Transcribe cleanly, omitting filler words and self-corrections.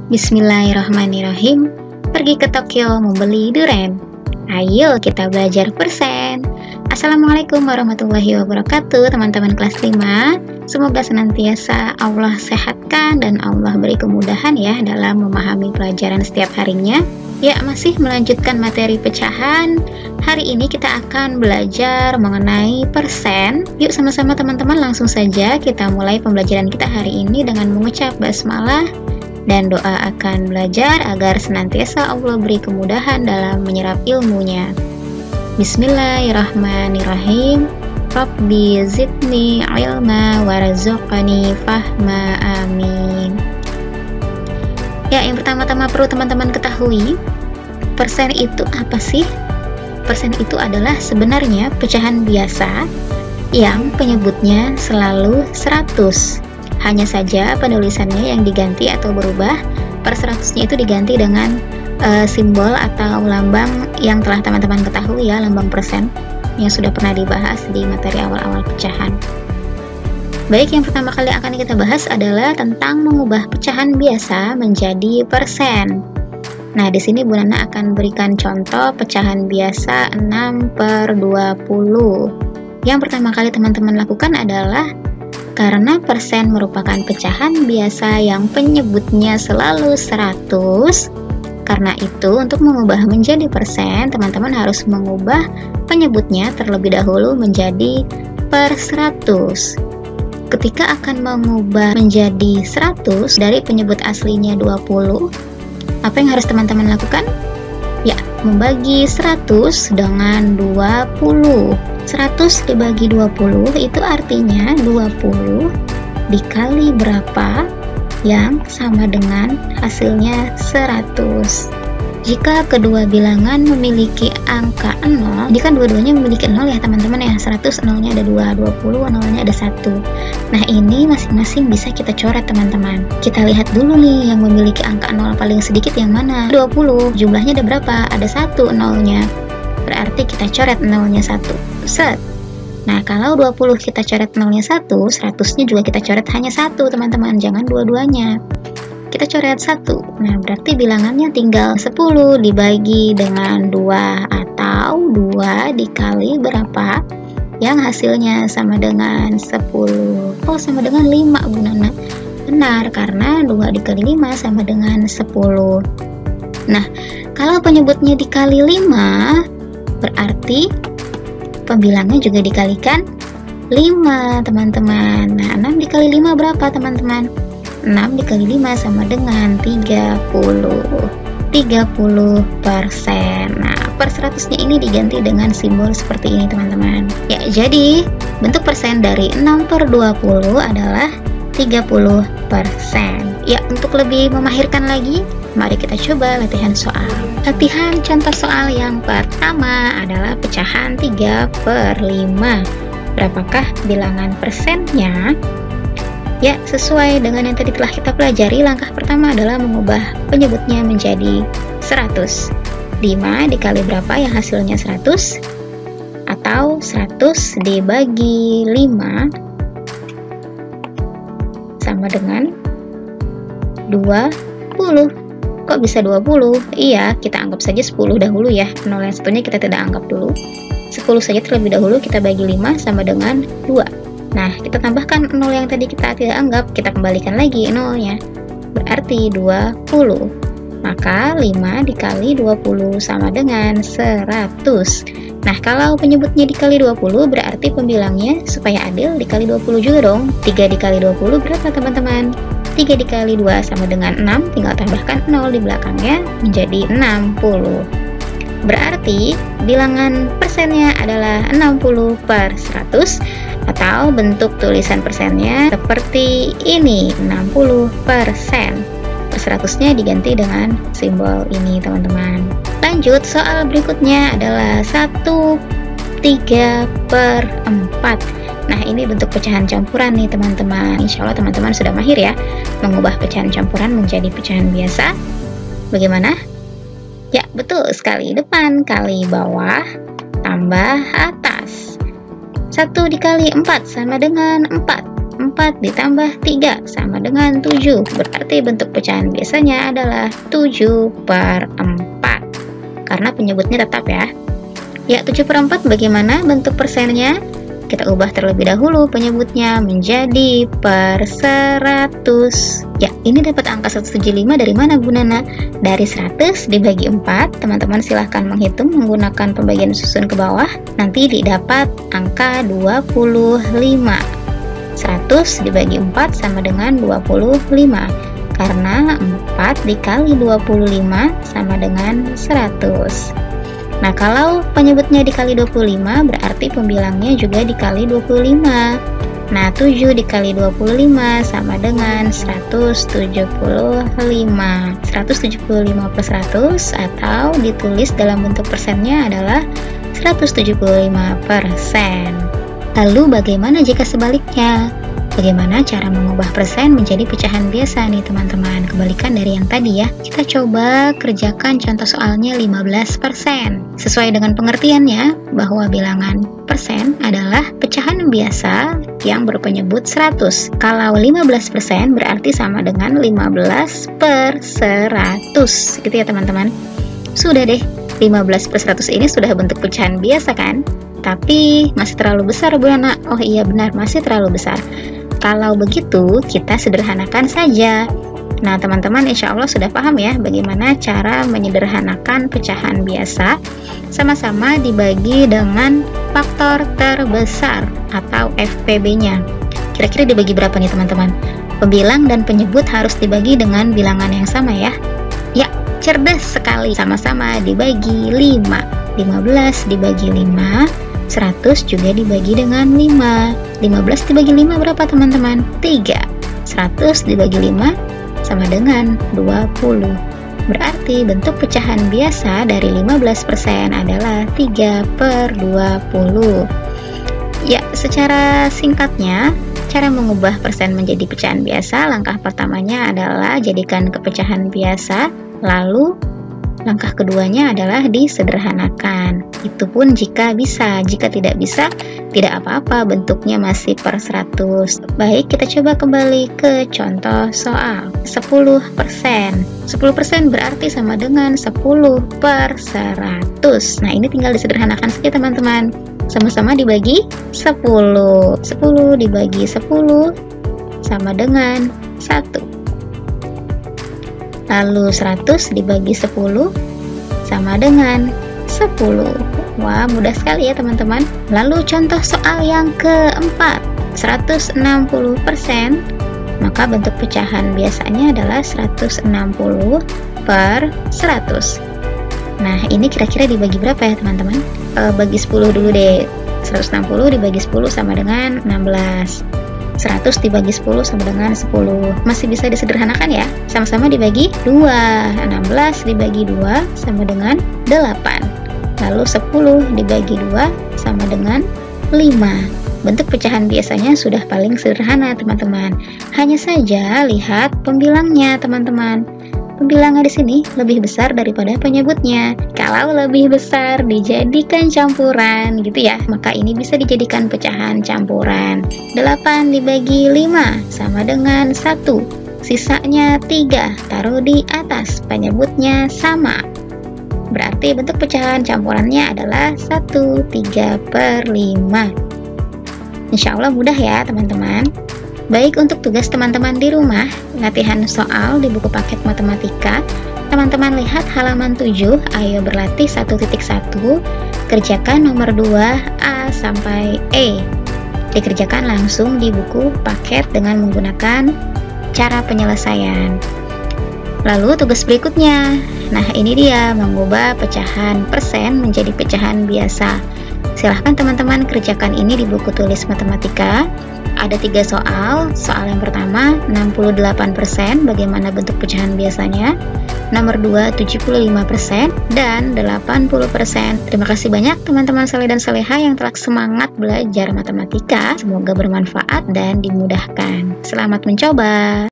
Bismillahirrahmanirrahim. Pergi ke Tokyo membeli durian. Ayo kita belajar persen. Assalamualaikum warahmatullahi wabarakatuh, teman-teman kelas 5. Semoga senantiasa Allah sehatkan dan Allah beri kemudahan ya dalam memahami pelajaran setiap harinya. Ya, masih melanjutkan materi pecahan. Hari ini kita akan belajar mengenai persen. Yuk sama-sama teman-teman, langsung saja kita mulai pembelajaran kita hari ini dengan mengucap basmalah dan doa akan belajar agar senantiasa Allah beri kemudahan dalam menyerap ilmunya. Bismillahirrahmanirrahim. Rabbi zidni ilma warzuqni fahma, amin. Ya, yang pertama-tama perlu teman-teman ketahui, persen itu apa sih? Persen itu adalah sebenarnya pecahan biasa yang penyebutnya selalu 100. Hanya saja penulisannya yang diganti atau berubah. Per 100-nya itu diganti dengan simbol atau lambang yang telah teman-teman ketahui ya, lambang persen yang sudah pernah dibahas di materi awal-awal pecahan. Baik, yang pertama kali akan kita bahas adalah tentang mengubah pecahan biasa menjadi persen. Nah, di sini Bu Nana akan berikan contoh pecahan biasa 6/20. Yang pertama kali teman-teman lakukan adalah, karena persen merupakan pecahan biasa yang penyebutnya selalu 100, karena itu untuk mengubah menjadi persen, teman-teman harus mengubah penyebutnya terlebih dahulu menjadi per 100. Ketika akan mengubah menjadi 100 dari penyebut aslinya 20, apa yang harus teman-teman lakukan? Ya, membagi 100 dengan 20. 100 dibagi 20 itu artinya 20 dikali berapa yang sama dengan hasilnya 100. Jika kedua bilangan memiliki angka 0, ini kan dua-duanya memiliki 0 ya teman-teman ya. 100 nolnya ada 2, 20 nolnya ada 1. Nah, ini masing-masing bisa kita coret teman-teman. Kita lihat dulu nih yang memiliki angka 0 paling sedikit yang mana? 20. Jumlahnya ada berapa? Ada 1 nolnya. Berarti kita coret nolnya 1. Set. Nah, kalau 20 kita coret nolnya 1, 100-nya juga kita coret hanya 1 teman-teman, jangan dua-duanya. Kita coret 1. Nah, berarti bilangannya tinggal 10 dibagi dengan 2 atau 2 dikali berapa yang hasilnya sama dengan 10. Oh, sama dengan 5 Bu Nana. Benar, karena 2 dikali 5 sama dengan 10. Nah, kalau penyebutnya dikali 5, berarti pembilangnya juga dikalikan 5 teman-teman. Nah, 6 dikali 5 berapa teman-teman? 6 dikali 5 sama dengan 30. 30%. Nah, per 100-nya ini diganti dengan simbol seperti ini teman-teman. Ya, jadi bentuk persen dari 6/20 adalah 30%. Ya, untuk lebih memahirkan lagi, mari kita coba latihan soal. Latihan contoh soal yang pertama adalah pecahan 3/5. Berapakah bilangan persennya? Ya, sesuai dengan yang tadi telah kita pelajari, langkah pertama adalah mengubah penyebutnya menjadi 100. 5 dikali berapa yang hasilnya 100? Atau 100 dibagi 5 sama dengan 20. Kok bisa 20? Iya, kita anggap saja 10 dahulu ya. 0 yang satunya kita tidak anggap dulu. 10 saja terlebih dahulu, kita bagi 5 sama dengan 2. Nah, kita tambahkan 0 yang tadi kita tidak anggap, kita kembalikan lagi 0-nya. Berarti 20. Maka 5 dikali 20 sama dengan 100. Nah, kalau penyebutnya dikali 20, berarti pembilangnya supaya adil dikali 20 juga dong. 3 dikali 20 berapa teman-teman? 3 dikali 2 sama dengan 6, tinggal tambahkan 0 di belakangnya menjadi 60. Berarti bilangan persennya adalah 60/100, atau bentuk tulisan persennya seperti ini, 60%. Per 100-nya diganti dengan simbol ini teman-teman. Lanjut, soal berikutnya adalah 1/3/4. Nah, ini bentuk pecahan campuran nih teman-teman. Insya Allah teman-teman sudah mahir ya mengubah pecahan campuran menjadi pecahan biasa. Bagaimana? Ya, betul sekali. Depan kali bawah tambah atas. 1 dikali 4 sama dengan 4. 4 ditambah 3 sama dengan 7. Berarti bentuk pecahan biasanya adalah 7/4. Karena penyebutnya tetap ya. Ya, 7/4 bagaimana bentuk persennya? Kita ubah terlebih dahulu penyebutnya menjadi per 100. Ya, ini dapat angka 175 dari mana Bu Nana? Dari 100 dibagi 4, teman-teman silahkan menghitung menggunakan pembagian susun ke bawah. Nanti didapat angka 25. 100 dibagi 4 sama dengan 25. Karena 4 dikali 25 sama dengan 100. Nah, kalau penyebutnya dikali 25, berarti pembilangnya juga dikali 25. Nah, 7 dikali 25 sama dengan 175. 175 plus 100 atau ditulis dalam bentuk persennya adalah 175%. Lalu bagaimana jika sebaliknya? Bagaimana cara mengubah persen menjadi pecahan biasa nih teman-teman? Kebalikan dari yang tadi ya. Kita coba kerjakan contoh soalnya 15%. Sesuai dengan pengertiannya bahwa bilangan persen adalah pecahan biasa yang berpenyebut 100. Kalau 15% berarti sama dengan 15/100. Gitu ya teman-teman. Sudah deh, 15/100 ini sudah bentuk pecahan biasa kan? Tapi masih terlalu besar Bu Nana. Oh iya benar, masih terlalu besar. Kalau begitu, kita sederhanakan saja. Nah, teman-teman insya Allah sudah paham ya bagaimana cara menyederhanakan pecahan biasa. Sama-sama dibagi dengan faktor terbesar atau FPB-nya. Kira-kira dibagi berapa nih teman-teman? Pembilang dan penyebut harus dibagi dengan bilangan yang sama ya. Ya, cerdas sekali. Sama-sama dibagi 5. 15 dibagi 5. 100 juga dibagi dengan 5. 15 dibagi 5 berapa teman-teman? 3. 100 dibagi 5 sama dengan 20. Berarti bentuk pecahan biasa dari 15% adalah 3/20. Ya, secara singkatnya, cara mengubah persen menjadi pecahan biasa, langkah pertamanya adalah jadikan kepecahan biasa, lalu langkah keduanya adalah disederhanakan. Itu pun jika bisa. Jika tidak bisa, tidak apa-apa, bentuknya masih per 100. Baik, kita coba kembali ke contoh soal. 10%. 10% berarti sama dengan 10/100. Nah, ini tinggal disederhanakan saja teman-teman. Sama-sama dibagi 10. 10 dibagi 10 sama dengan 1. Lalu 100 dibagi 10 sama dengan 10. Wah, mudah sekali ya teman-teman. Lalu contoh soal yang keempat, 160%. Maka bentuk pecahan biasanya adalah 160/100. Nah, ini kira-kira dibagi berapa ya teman-teman? Bagi 10 dulu deh. 160 dibagi 10 sama dengan 16. 100 dibagi 10 sama dengan 10. Masih bisa disederhanakan ya. Sama-sama dibagi 2. 16 dibagi 2 sama dengan 8. Lalu 10 dibagi 2 sama dengan 5. Bentuk pecahan biasanya sudah paling sederhana teman-teman. Hanya saja lihat pembilangnya teman-teman. Pembilangnya di sini lebih besar daripada penyebutnya. Kalau lebih besar dijadikan campuran gitu ya, maka ini bisa dijadikan pecahan campuran. 8 dibagi 5 sama dengan 1. Sisanya 3, taruh di atas, penyebutnya sama. Berarti bentuk pecahan campurannya adalah 1 3/5. Insya Allah mudah ya teman-teman. Baik, untuk tugas teman-teman di rumah, latihan soal di buku paket matematika, teman-teman lihat halaman 7, ayo berlatih 1.1, kerjakan nomor 2 A sampai E. Dikerjakan langsung di buku paket dengan menggunakan cara penyelesaian. Lalu tugas berikutnya, nah ini dia, mengubah pecahan persen menjadi pecahan biasa. Silahkan teman-teman kerjakan ini di buku tulis matematika. Ada 3 soal. Soal yang pertama 68%, bagaimana bentuk pecahan biasanya. Nomor 2 75% dan 80%. Terima kasih banyak teman-teman saleh dan saleha yang telah semangat belajar matematika. Semoga bermanfaat dan dimudahkan. Selamat mencoba.